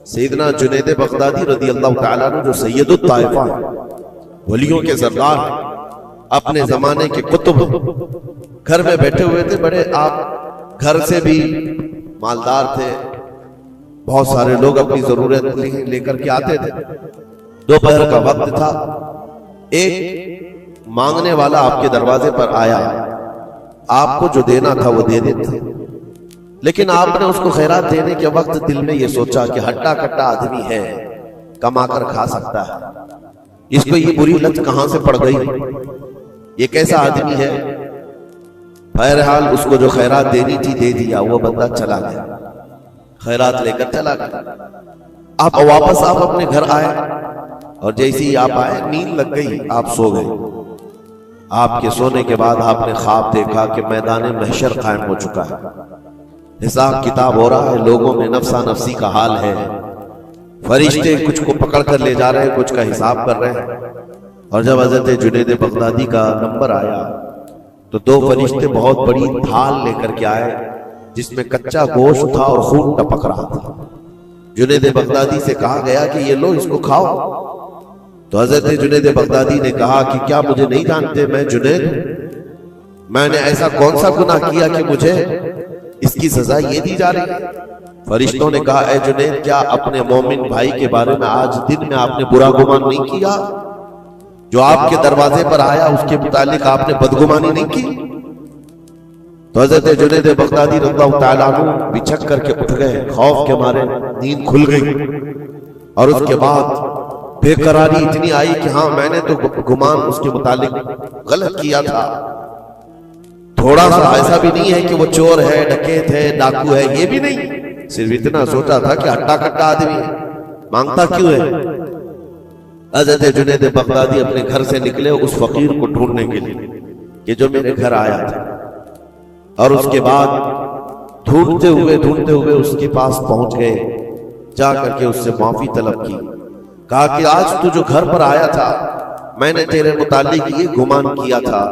सैयदना Junaid Baghdadi रज़ियल्लाहु ताला अन्हु जो सैयदुत ताइफा वलियों के सरदार, अपने जमाने के कुतुब, घर में बैठे हुए थे। बड़े आप घर से भी मालदार थे, बहुत सारे लोग अपनी जरूरत लेकर के आते थे। दोपहर का वक्त था, एक मांगने वाला आपके दरवाजे पर आया, आपको जो देना था वो दे देते, लेकिन आपने उसको खैरात देने के वक्त दिल में ये सोचा कि हट्टा कट्टा आदमी है, कमाकर खा सकता है, इसको ये बुरी लत कहां से पड़ गई, ये कैसा आदमी है। बहरहाल उसको जो खैरात देनी थी दे दिया, वो बंदा चला गया, खैरात लेकर चला गया। आप वापस आप अपने घर आए और जैसे ही आप आए नींद लग गई, आप सो गए। आपके सोने के बाद आपने ख्वाब देखा कि मैदान महशर कायम हो चुका है, हिसाब किताब हो रहा है, लोगों में नफसा नफसी का हाल है, फरिश्ते कुछ को पकड़ कर ले जा रहे हैं, कुछ का हिसाब कर रहे हैं। और जब हज़रत जुनैद बगदादी का नंबर आया तो दो फरिश्ते बहुत बड़ी थाल लेकर के आए जिसमें कच्चा गोश्त था और खून टपक रहा था। जुनैद बगदादी से कहा गया कि ये लो, इसको खाओ। तो हज़रत जुनैद बगदादी ने कहा कि क्या मुझे नहीं जानते, मैं जुनैद हूं, मैंने ऐसा कौन सा गुनाह किया कि मुझे इसकी सजा ये दी जा रही है। फरिश्तों ने कहा, ऐ जुनैद, क्या अपने मोमिन भाई के बारे में आज दिन में आपने बुरा गुमान नहीं किया? जो आपके दरवाजे पर आया उसके मुतालिक आपने बदगुमानी नहीं की? तो हज़रत जुनैद बगदादी रज़ियल्लाहु ताला अन्हु बिछक करके उठ गए, खौफ के मारे नींद खुल गई। और उसके बाद बेकरारी इतनी आई कि हाँ, मैंने तो गुमान उसके मुतालिक गलत किया था, थोड़ा सा ऐसा भी नहीं है कि वो चोर है, डकैत है, डाकू है, ये भी नहीं, सिर्फ इतना सोचा था कि हट्टा कट्टा आदमी है, मांगता क्यों है। हज़रत जुनैद बगदादी अपने घर से निकले उस फकीर को ढूंढने के लिए कि जो मेरे घर आया था, और उसके बाद ढूंढते हुए उसके पास पहुंच गए, जा करके उससे माफी तलब की, कहा कि आज तू जो घर पर आया था मैंने तेरे मुतालिक ये गुमान किया था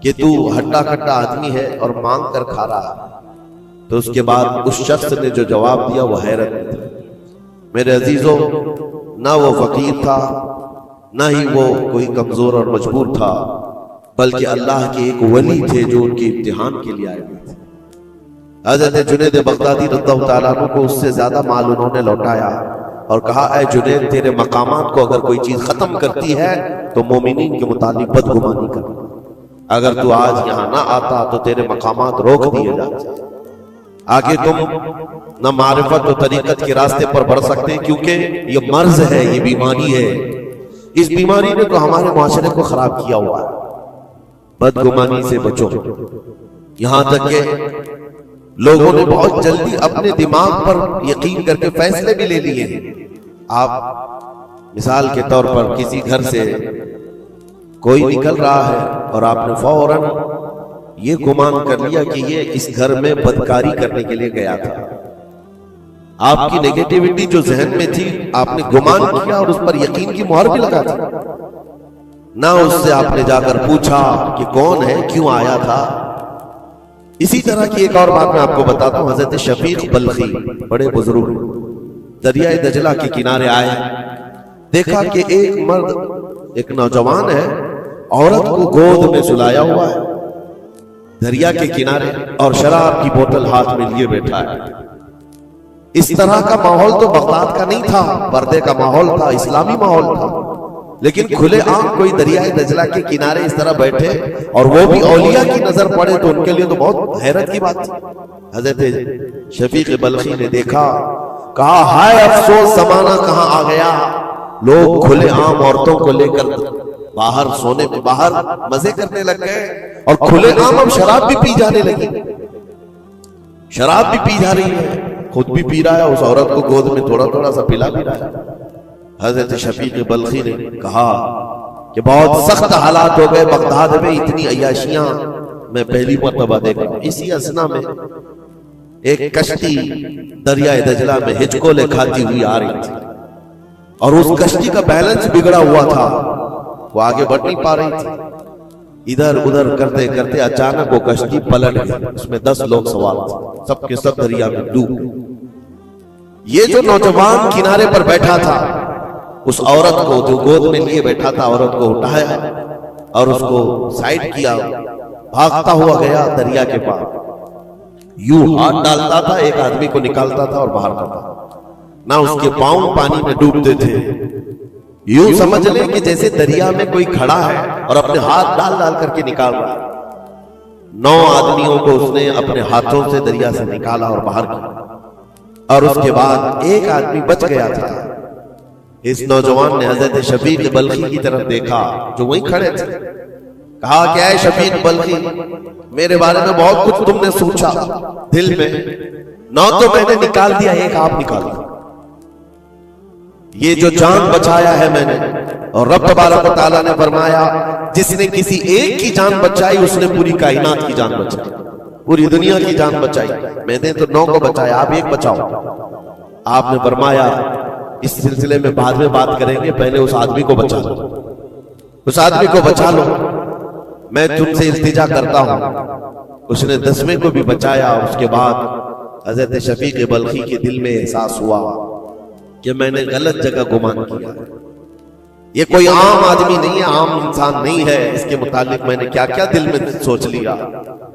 कि तू हट्टा कट्टा आदमी है और मांग कर खा रहा है। तो उसके बाद उस शख्स ने जो जवाब दिया वो हैरत में था। मेरे अजीजों, ना वो फकीर था, ना ही वो कोई कमजोर और मजबूर था, बल्कि अल्लाह के एक वली थे जो उनके इम्तिहान के लिए आए हुए थे। हज़रत जुनैद बगदादी रज़ियल्लाहु ताला अन्हु को उससे ज्यादा माल उन्होंने लौटाया और कहा, ऐ जुनैद, तेरे मकामात को अगर कोई चीज खत्म करती है तो मोमिनीन के मुतालिक बदगुमानी कर, अगर तू आज यहां ना आता तो तेरे मकामात रोक दिए जाते, आगे तुम न मारिफत और तरीकत के रास्ते पर बढ़ सकते, क्योंकि ये मर्ज है, ये बीमारी है। इस बीमारी ने तो हमारे माशरे को खराब किया हुआ है। बदगुमानी से बचो। यहां तक के लोगों ने बहुत जल्दी अपने दिमाग पर यकीन करके फैसले भी ले लिए हैं। आप मिसाल के तौर पर किसी घर से कोई निकल रहा है और आपने फौरन ये गुमान कर लिया कि ये इस घर में बदकारी करने के लिए गया था। आपकी नेगेटिविटी जो जहन में थी आपने गुमान किया और उस पर यकीन की मोहर भी लगा दी। ना उससे आपने जाकर पूछा कि कौन है, क्यों आया था। इसी तरह की एक और बात मैं आपको बताता हूं। हजरत शफीक बल्खी, बड़े बुजुर्ग, दरियाए दजला के किनारे आए, देखा कि एक मर्द, एक नौजवान है, औरत को गोद में सुलाया हुआ है दरिया के किनारे और शराब की बोतल हाथ में लिए बैठा है। इस तरह का माहौल तो बगदाद का नहीं था, पर्दे का माहौल था, इस्लामी माहौल था। लेकिन खुले आम कोई दरियाए दजला के किनारे इस तरह बैठे और वो भी औलिया की नजर पड़े तो उनके लिए तो बहुत हैरत की बात थी। हजरत शफीक बल्खी ने देखा, कहा, हाय अफसोस, जमाना कहां आ गया। लोग खुले आम औरतों को लेकर बाहर सोने में बाहर मजे करने लग गए और खुले आम अब शराब भी पी जाने लगी। शराब भी पी जा रही है, खुद भी पी रहा है, उस औरत को गोद में थोड़ा थोड़ा सा पिला भी रहा है। हजरत शफीक बल्खी ने कहा कि बहुत सख्त हालात हो गए बगदाद में, इतनी अय्याशियां मैं पहली मर्तबा देखा। इसी असना में एक कश्ती दरियाए दजला में हिचकोले खाती हुई आ रही थी और उस कश्ती का बैलेंस बिगड़ा हुआ था, वो आगे बढ़ नहीं पा रही थी। इधर उधर करते करते अचानक वो कश्ती पलट गई, उसमें 10 लोग सवार थे, सबके सब दरिया में डूब गए। ये जो नौजवान किनारे पर बैठा था, उस औरत को जो गोद में लिए बैठा था, औरत को उठाया और उसको साइड किया, भागता हुआ गया दरिया के पास। यूं हाथ डालता था, एक आदमी को निकालता था और बाहर करता था। ना उसके पांव पानी में डूबते थे। यूं समझ ले कि जैसे दरिया में कोई खड़ा है और अपने हाथ डाल डाल करके निकाल रहा है। 9 आदमियों को उसने अपने हाथों से दरिया से निकाला और बाहर किया। और उसके बाद एक आदमी बच गया था। इस नौजवान ने हजरत शफीक बल्खी की तरफ देखा जो वहीं खड़े थे। कहा, क्या है शफीक बल्खी, मेरे बारे में बहुत कुछ तुमने सोचा दिल में, 9 तो मैंने निकाल दिया, एक आप निकाल दिया। ये जो जान बचाया है मैंने, और रब तबारक व तआला ने फरमाया जिसने किसी एक की जान बचाई उसने पूरी कायनात की जान बचाई, पूरी दुनिया की जान बचाई। मैंने तो 9 को बचाया, आप एक बचाओ। आपने फरमाया इस सिलसिले में बाद में बात करेंगे, पहले उस आदमी को बचा लो, उस आदमी को बचा लो, मैं तुमसे इल्तिजा करता हूं। उसने 10वें को भी बचाया। उसके बाद हजरत शफीक बल्खी के दिल में एहसास हुआ कि मैंने गलत जगह गुमान किया। ये कोई आम आदमी नहीं है, आम इंसान नहीं है। इसके मुतालिक मैंने क्या क्या दिल में सोच लिया,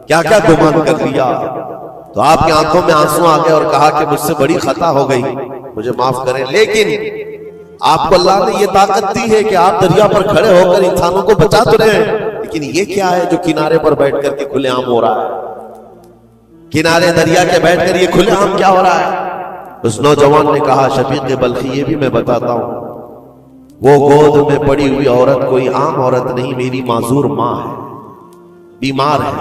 क्या क्या गुमान कर लिया। तो आपकी आंखों में आंसू आ गए और कहा कि मुझसे बड़ी खता हो गई, मुझे माफ करें। लेकिन आपको अल्लाह ने ये ताकत दी है कि आप दरिया पर खड़े होकर इंसानों को बचा तो रहे हैं, लेकिन ये क्या है जो किनारे पर बैठ करके खुलेआम हो रहा है? किनारे दरिया के बैठकर ये खुलेआम क्या हो रहा है? उस नौजवान ने कहा, शफीक बल्खी, ये भी मैं बताता हूं, वो गोद में पड़ी हुई औरत कोई आम औरत नहीं, मेरी माजूर मां है, बीमार है,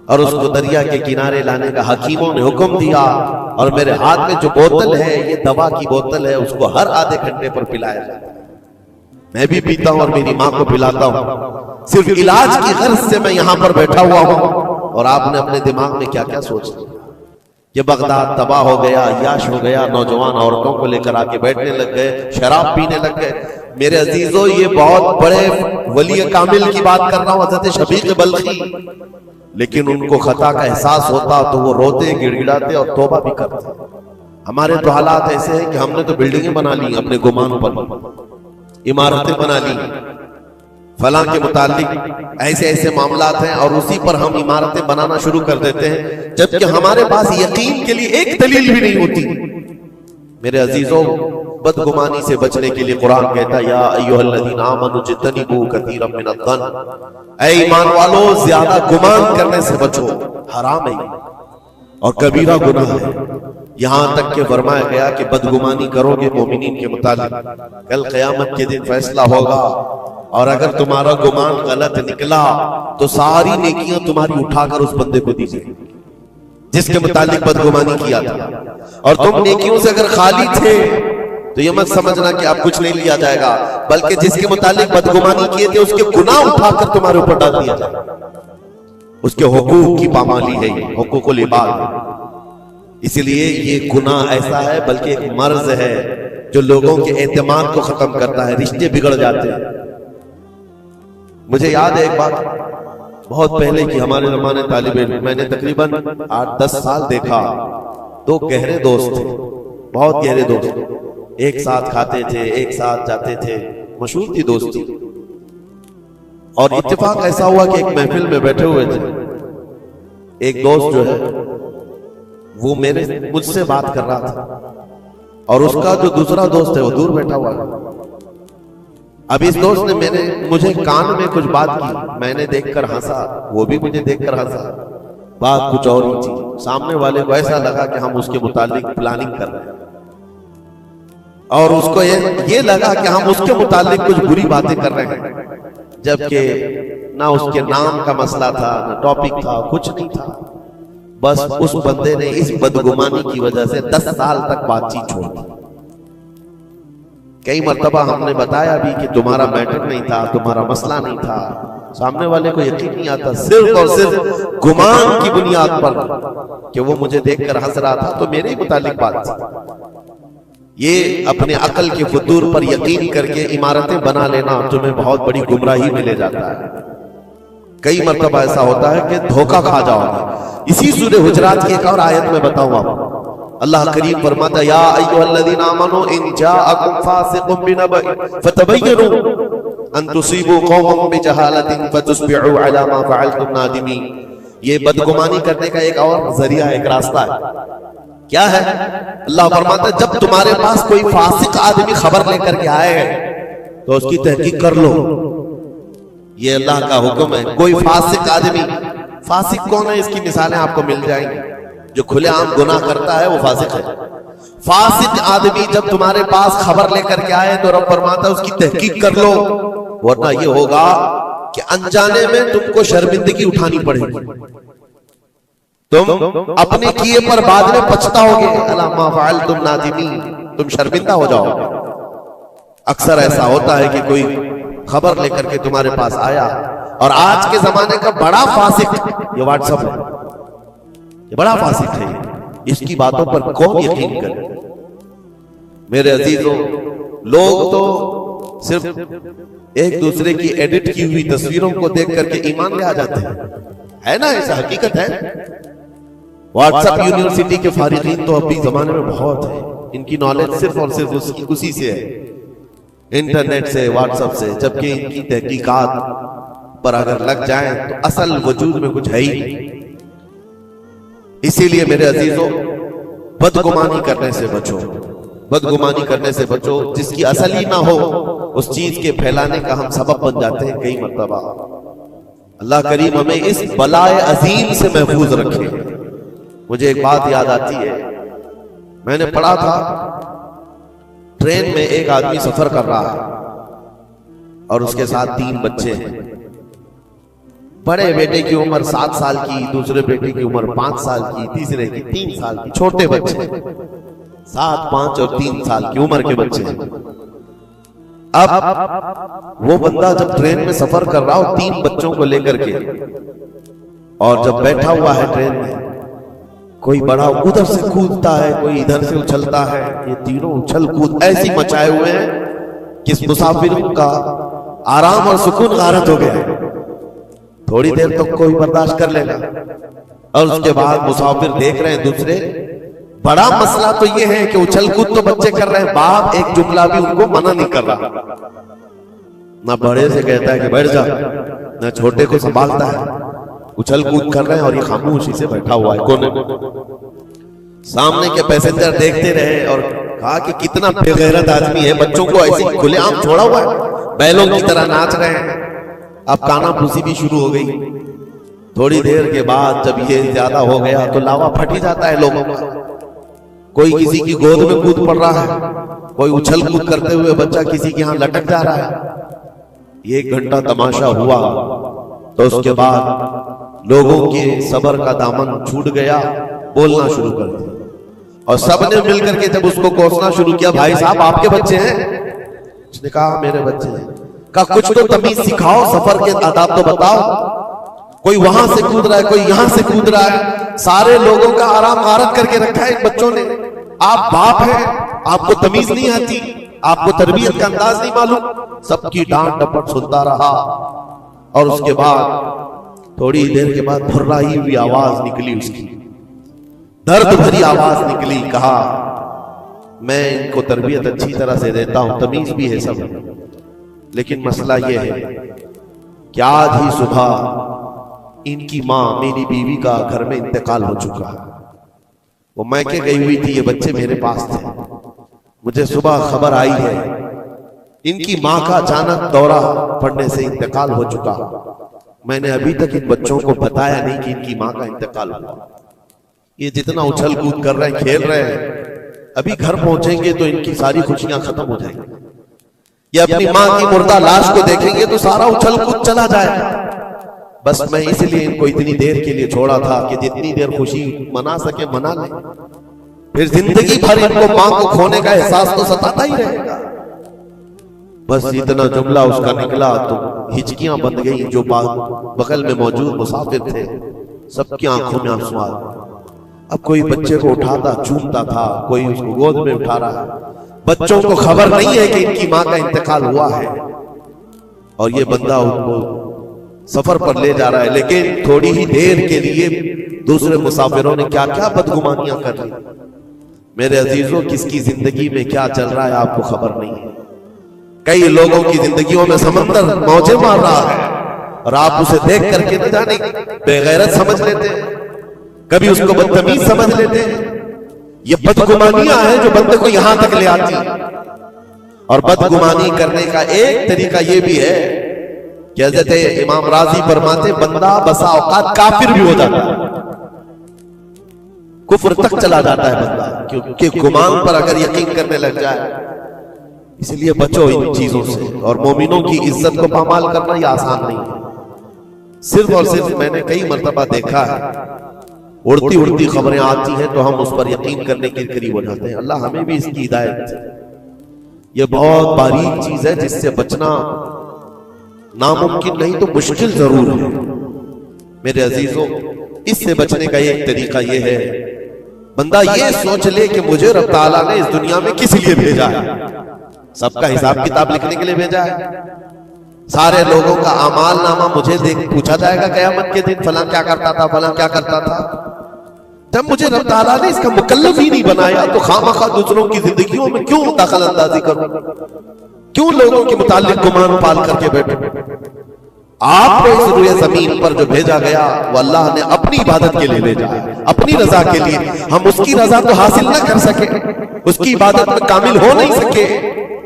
और उसको दरिया के किनारे लाने का हकीमों ने हुक्म दिया। और मेरे हाथ में जो बोतल है ये दवा की बोतल है, उसको हर आधे घंटे पर पिलाया जाता है। मैं भी पीता हूं और मेरी मां को पिलाता हूं। सिर्फ इलाज की गर्ज से मैं यहां पर बैठा हुआ हूं। और आपने अपने दिमाग में क्या क्या सोच लिया कि बगदाद तबाह हो गया, याश हो गया, नौजवान औरतों को लेकर आके बैठने लग गए, शराब पीने लग गए। मेरे अजीजों, ये बहुत बड़े वली कामिल की बात कर रहा हूं, हज़रत शफीक बल्खी। लेकिन उनको खता का एहसास होता तो वो रोते, गिड़गिड़ाते और तौबा भी करते। हमारे तो हालात ऐसे हैं कि हमने तो बिल्डिंगें बना ली अपने गुमान पर, इमारतें बना ली फलां के मुतालिक, ऐसे ऐसे मामलात हैं, और उसी पर हम इमारतें बनाना शुरू कर देते हैं, जबकि हमारे पास यकीन के लिए एक दलील भी नहीं होती। मेरे अजीजों, बदगुमानी से बचने के लिए कुरान कहता है, या अय्युहल्लज़ीना आमनू इज्तनिबू कसीरम मिनज़्ज़न, ऐ ईमान वालों, ज्यादा गुमान करने से बचो, हराम है और कबीरा गुनाह है। यहां तक के फरमाया गया कि बदगुमानी करोगे मोमिनीन के मुतालिक, कल क़यामत के दिन फैसला होगा, और अगर तुम्हारा गुमान गलत निकला तो सारी नेकियां तुम्हारी उठाकर उस बंदे को दी जाएगी जिसके मुतालिक बदगुमानी किया था। और तुम नेकियों से अगर खाली थे तो ये मत समझना कि अब कुछ नहीं लिया जाएगा, बल्कि जिसके मुतालिक बदगुमानी किए थे उसके गुनाह उठाकर तुम्हारे ऊपर डाल दिया जाएगा। उसके हुकूक की पामाली है, हुकूकुल इबाद। इसलिए ये गुनाह ऐसा है, बल्कि एक मर्ज है जो लोगों के एतमाद को खत्म करता है, रिश्ते बिगड़ जाते हैं। मुझे याद है एक बात बहुत पहले की, हमारे जमाने तालिब इल्म, मैंने तकरीबन 8-10 साल देखा, 2 गहरे दोस्त थे, बहुत गहरे दोस्त, एक साथ खाते थे, एक साथ जाते थे, मशहूर थी दोस्ती। और इत्तेफाक ऐसा हुआ कि एक महफिल में बैठे हुए थे, एक दोस्त जो है वो मुझसे बात कर रहा था, और उसका जो दूसरा दोस्त है वो दूर बैठा हुआ है। अब इस दोस्त ने मुझे कान में कुछ बात की, मैंने देखकर हंसा, वो भी मुझे देखकर हंसा, बात कुछ और ही थी। सामने वाले को ऐसा लगा कि हम उसके मुतालिक प्लानिंग कर रहे हैं, और उसको ये लगा कि हम उसके मुतालिक कुछ बुरी बातें कर रहे हैं, जबकि ना उसके नाम का मसला था, ना टॉपिक था, कुछ नहीं था। बस उस बंदे ने इस बदगुमानी की वजह से 10 साल तक बातचीत छोड़ दी। कई मर्तबा हमने बताया भी कि तुम्हारा मैटर नहीं था, तुम्हारा मसला नहीं था, सामने वाले को यकीन नहीं आता, सिर्फ और सिर्फ गुमान की बुनियाद पर कि वो मुझे देखकर हंस रहा था तो मेरे ही मुतालिक बात थी। ये अपने अकल के फतूर पर यकीन करके इमारतें बना लेना तुम्हें बहुत बड़ी गुमराही में ले जाता है। कई मर्तबा ऐसा होता है कि धोखा खा जाओगे। इसी सूरह हुजरात की एक और आयत में बताऊं आपको, अल्लाह करीम फरमाता या अय्युहल्लज़ीना आमनू इन जाअकुम फासिकुम बिनबइन फतबय्यनु अन तुसीबू कौमन बिजहालतिन फतुस्बिहू अला मा फअलतुम नादिमीन। ये बदगुमानी करने का एक और जरिया है, एक रास्ता है। क्या है? अल्लाह फरमाता है जब तुम्हारे पास कोई फासिक आदमी खबर लेकर के आए तो उसकी तहकीक कर लो। ये अल्लाह का हुक्म है। कोई फासिक आदमी, फासिक कौन है इसकी मिसालें आपको मिल जाएंगी। जो खुलेआम गुनाह करता है वो फासिक है। फासिक आदमी जब तुम्हारे पास खबर लेकर के आए तो रब फरमाता है उसकी तहकीक कर लो, वरना ये होगा कि अनजाने में तुमको शर्मिंदगी उठानी पड़ेगी, तुम अपने किए पर बाद में पछताओगे। अला मा फअलतुम नादिमीन, तुम शर्मिंदा हो जाओगे। अक्सर ऐसा होता है कि कोई खबर लेकर के तुम्हारे पास आया, और आज के जमाने का बड़ा फासिक ये व्हाट्सएप है, ये बड़ा फासिक है। इसकी बातों पर कौन यकीन करे? मेरे अजीजों, लोग तो सिर्फ एक दूसरे की एडिट की हुई तस्वीरों को देख करके ईमान ले आ जाते हैं, है ना? ऐसा हकीकत है। व्हाट्सएप यूनिवर्सिटी के फारिगीन तो अभी जमाने में बहुत है, इनकी नॉलेज सिर्फ और सिर्फ उसी से है, इंटरनेट से, व्हाट्सएप से। जबकि इनकी तहकीकात पर अगर लग जाए तो असल वजूद में कुछ है ही नहीं। इसीलिए मेरे अजीजों, बदगुमानी करने से बचो, बदगुमानी करने से बचो। जिसकी असल ही ना हो उस चीज के फैलाने का हम सबब बन जाते हैं कई मर्तबा। अल्लाह करीम हमें इस बलाए अजीम से महफूज रखे। मुझे एक बात याद आती है, मैंने पढ़ा था ट्रेन में एक आदमी सफर कर रहा है और उसके साथ 3 बच्चे हैं। बड़े बेटे की उम्र 7 साल की, दूसरे बेटे की उम्र 5 साल की, तीसरे की 3 साल की। छोटे बच्चे 7, 5 और 3 साल की उम्र के बच्चे हैं। अब वो बंदा जब ट्रेन में सफर कर रहा हो 3 बच्चों को लेकर के, और जब बैठा हुआ है ट्रेन में, कोई बड़ा उधर से कूदता है, कोई इधर से उछलता है। ये तीनों उछल कूद ऐसी मचाए हुए हैं कि इस मुसाफिर का आराम और सुकून गारत हो गया है। थोड़ी देर तक कोई बर्दाश्त कर लेगा, और उसके बाद मुसाफिर देख रहे हैं दूसरे। बड़ा मसला तो ये है कि उछल कूद तो बच्चे कर रहे हैं, बाप एक जुमला भी उनको मना नहीं कर रहा। ना बड़े से कहता है कि बैठ जा, ना छोटे को संभालता है। उछल कूद कर रहे हैं और ये खामोशी से बैठा हुआ है कोने में। सामने के पैसेंजर देखते रहे और कहा कि कितना बेगैरत आदमी है, बच्चों को ऐसे खुलेआम छोड़ा हुआ है, बैलों की तरह नाच रहे हैं। अब कानाफूसी भी शुरू हो गई। थोड़ी देर के बाद जब ये ज्यादा हो गया तो लावा फट ही जाता है लोगों का। कोई किसी की गोद में कूद पड़ रहा है, कोई उछल कूद करते हुए बच्चा किसी के यहां लटक जा रहा है। 1 घंटा तमाशा हुआ तो उसके बाद लोगों के सब्र का दामन छूट गया, बोलना शुरू कर दिया, और सबने मिलकर के जब उसको कोसना शुरू किया, भाई साहब आपके बच्चे हैं? उसने कहा मेरे बच्चे हैं। कहा कुछ तो तमीज सिखाओ, सफर के आदाब तो बताओ। कोई वहां से कूद रहा है, कोई यहां से कूद रहा है, सारे लोगों का आराम गारत करके रखा है इन बच्चों ने। आप बाप हैं, आपको तमीज नहीं आती, आपको तरबियत का अंदाज नहीं मालूम। सबकी डांट डपट सुनता रहा, और उसके बाद थोड़ी देर के बाद फुर्राई हुई आवाज निकली, उसकी दर्द भरी आवाज निकली। कहा मैं इनको तरबियत अच्छी तरह से देता हूं, तमीज भी है सब, लेकिन मसला यह है कि आज ही सुबह इनकी माँ मेरी बीवी का घर में इंतकाल हो चुका है। वो मैके गई हुई थी, ये बच्चे मेरे पास थे। मुझे सुबह खबर आई है इनकी माँ का अचानक दौरा पड़ने से इंतकाल हो चुका। मैंने अभी तक इन बच्चों को बताया नहीं कि इनकी माँ का इंतकाल हुआ। ये जितना उछल कूद कर रहे हैं, खेल रहे हैं, अभी घर पहुंचेंगे तो इनकी सारी खुशियां खत्म हो जाएंगी। ये अपनी माँ की मुर्दा लाश को देखेंगे तो सारा उछल कूद चला जाएगा। बस मैं इसलिए इनको इतनी देर के लिए छोड़ा था कि जितनी देर खुशी मना सके मना ले, फिर जिंदगी भर इनको माँ को खोने का एहसास तो सताता ही रहेगा। बस इतना जुमला उसका निकला तो हिचकियां बंद गई। जो बगल में मौजूद मुसाफिर थे सबकी आंखों में आंसू आ गए। अब कोई बच्चे को उठाता चूमता था, कोई उसको गोद में उठा रहा है। बच्चों को खबर नहीं है कि इनकी माँ का इंतकाल हुआ है, और ये बंदा उनको सफर पर ले जा रहा है। लेकिन थोड़ी ही देर के लिए दूसरे मुसाफिरों ने क्या क्या बदगुमानियां कर ली। मेरे अजीजों, किसकी जिंदगी में क्या चल रहा है आपको खबर नहीं है। कई लोगों की जिंदगियों में समंदर मौजें मार रहा है और आप उसे देख करके न जाने बेगैरत समझ लेते हैं, कभी उसको बदतमीज समझ लेते हैं। ये बदगुमानियां हैं जो बंदे को यहां तक ले आती हैं। और बदगुमानी करने का एक तरीका यह भी है कि हज़रत इमाम राजी फरमाते, बंदा बसा औकात काफिर भी हो जाता है, कुफ्र तक चला जाता है बंदा, क्योंकि गुमान पर अगर यकीन करने लग जाए। इसलिए बचो इन चीजों से। और मोमिनों की इज्जत को पामाल करना यह आसान नहीं है। सिर्फ और सिर्फ मैंने कई मर्तबा देखा है, उड़ती उड़ती खबरें आती हैं तो हम उस पर यकीन करने के करीब हो जाते हैं। अल्लाह हमें भी इसकी हिदायत। यह बहुत बारीक चीज है जिससे बचना नामुमकिन नहीं तो मुश्किल जरूर है। मेरे अजीजों, इससे बचने का एक तरीका यह है, बंदा ये सोच ले कि मुझे रब ताला ने इस दुनिया में किस लिए भेजा है। सबका हिसाब किताब लिखने के लिए भेजा है। सारे लोगों का अमाल नामा मुझे देख पूछा जाएगा क़यामत के दिन, फलां क्या करता था, फलां क्या करता था। जब मुझे रब ताला ने इसका मुकल्लफ ही नहीं बनाया तो खामखा दूसरों की जिंदगियों में क्यों दखल अंदाजी करूं, क्यों लोगों के मुतालिक गुमान पाल करके बैठूं। आपको इस रुए जमीन पर जो भेजा गया वो अल्लाह ने अपनी इबादत के लिए भेजा है, अपनी रजा के लिए। हम उसकी रजा तो हासिल ना कर सके, उसकी इबादत में कामिल हो नहीं सके,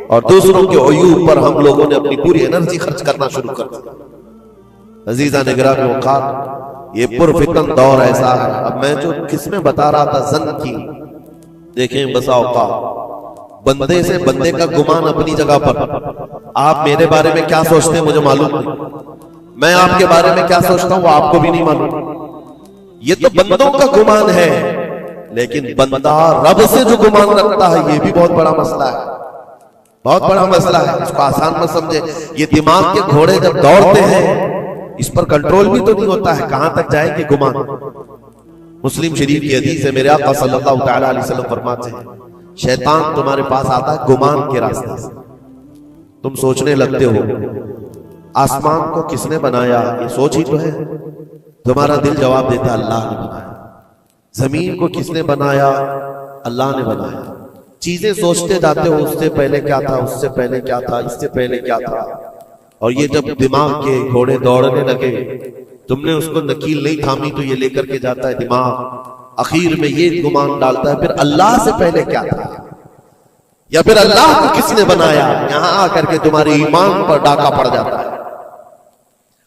और दूसरों के अयूब पर हम लोगों ने अपनी पूरी एनर्जी खर्च करना शुरू कर दिया। अजीजा निगरानी औकात, ये पुरफितन दौर ऐसा है। अब मैं जो किसमें बता रहा था जन की, देखें बसा औकात बंदे से बंदे का गुमान अपनी जगह पर। आप मेरे बारे में क्या सोचते हैं मुझे मालूम नहीं, मैं आपके बारे में क्या सोचता हूं वो आपको भी नहीं मालूम। ये तो बंदों का गुमान है, लेकिन बंदा रब से जो गुमान रखता है ये भी बहुत बड़ा मसला है, बहुत बड़ा मसला है। इसको आसान मत समझे। ये दिमाग के घोड़े जब दौड़ते हैं इस पर कंट्रोल भी तो नहीं होता है, कहां तक जाएंगे गुमान। मुस्लिम शरीफ की हदीस है, मेरे आका सल्लल्लाहु तआला अलैहि वसल्लम फरमाते हैं, शैतान तुम्हारे पास आता है गुमान के रास्ते से। तुम सोचने लगते हो आसमान को किसने बनाया, ये सोच ही तो है। तुम्हारा दिल जवाब देता है अल्लाह ने बनाया। जमीन को किसने बनाया, अल्लाह ने बनाया। चीजें सोचते जाते हो, उससे पहले क्या था, उससे पहले क्या था, इससे पहले क्या था। और ये जब दिमाग के घोड़े दौड़ने लगे, तुमने उसको नकील नहीं थामी तो ये लेकर के जाता है दिमाग। आखिर में ये गुमान डालता है फिर अल्लाह से पहले क्या था, या फिर अल्लाह को किसने बनाया। यहां आकर के तुम्हारे ईमान पर डाका पड़ जाता है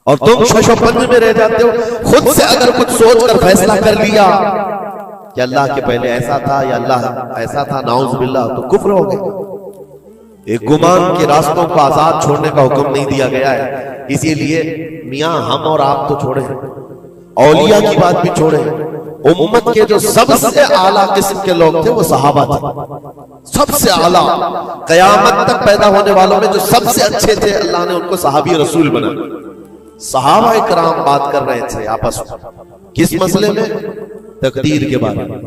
और तुम शशोपंज में रह जाते हो। खुद से अगर कुछ सोचकर फैसला कर लिया कि अल्लाह के पहले ऐसा था या अल्लाह ऐसा था, नाउज़ बिल्लाह, तो कुफ्र हो गया। एक गुमान के रास्तों को आजाद छोड़ने का हुक्म नहीं दिया गया है। इसीलिए मियां हम और आप तो छोड़े, औलिया की बात भी छोड़े, उम्मत के जो सबसे आला किस्म के लोग थे वो सहाबा थे। सबसे आला, कयामत तक पैदा होने वालों में जो सबसे अच्छे थे, अल्लाह ने उनको सहाबी रसूल बनाया। सहाबा इकराम बात कर रहे थे आपस में, किस मसले में, तकदीर के बारे में,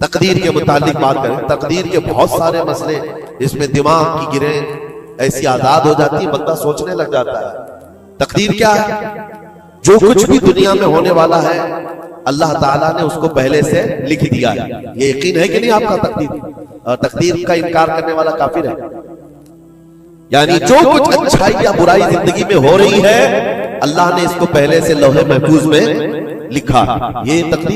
तकदीर के मुतालिक बात करें। तकदीर के बहुत सारे मसले इसमें दिमाग की गिरें ऐसी आजाद हो जाती है, बंदा सोचने लग जाता है। तकदीर क्या है, जो कुछ भी दुनिया में होने वाला है अल्लाह ताला ने उसको पहले से लिख दिया है। ये यकीन है कि नहीं आपका तकदीर? और तकदीर का इनकार करने वाला काफिर है। यानी जो कुछ अच्छाई या बुराई जिंदगी में हो रही है अल्लाह ने इसको पहले से लौहे महफूज में लिखा। ये तकदीर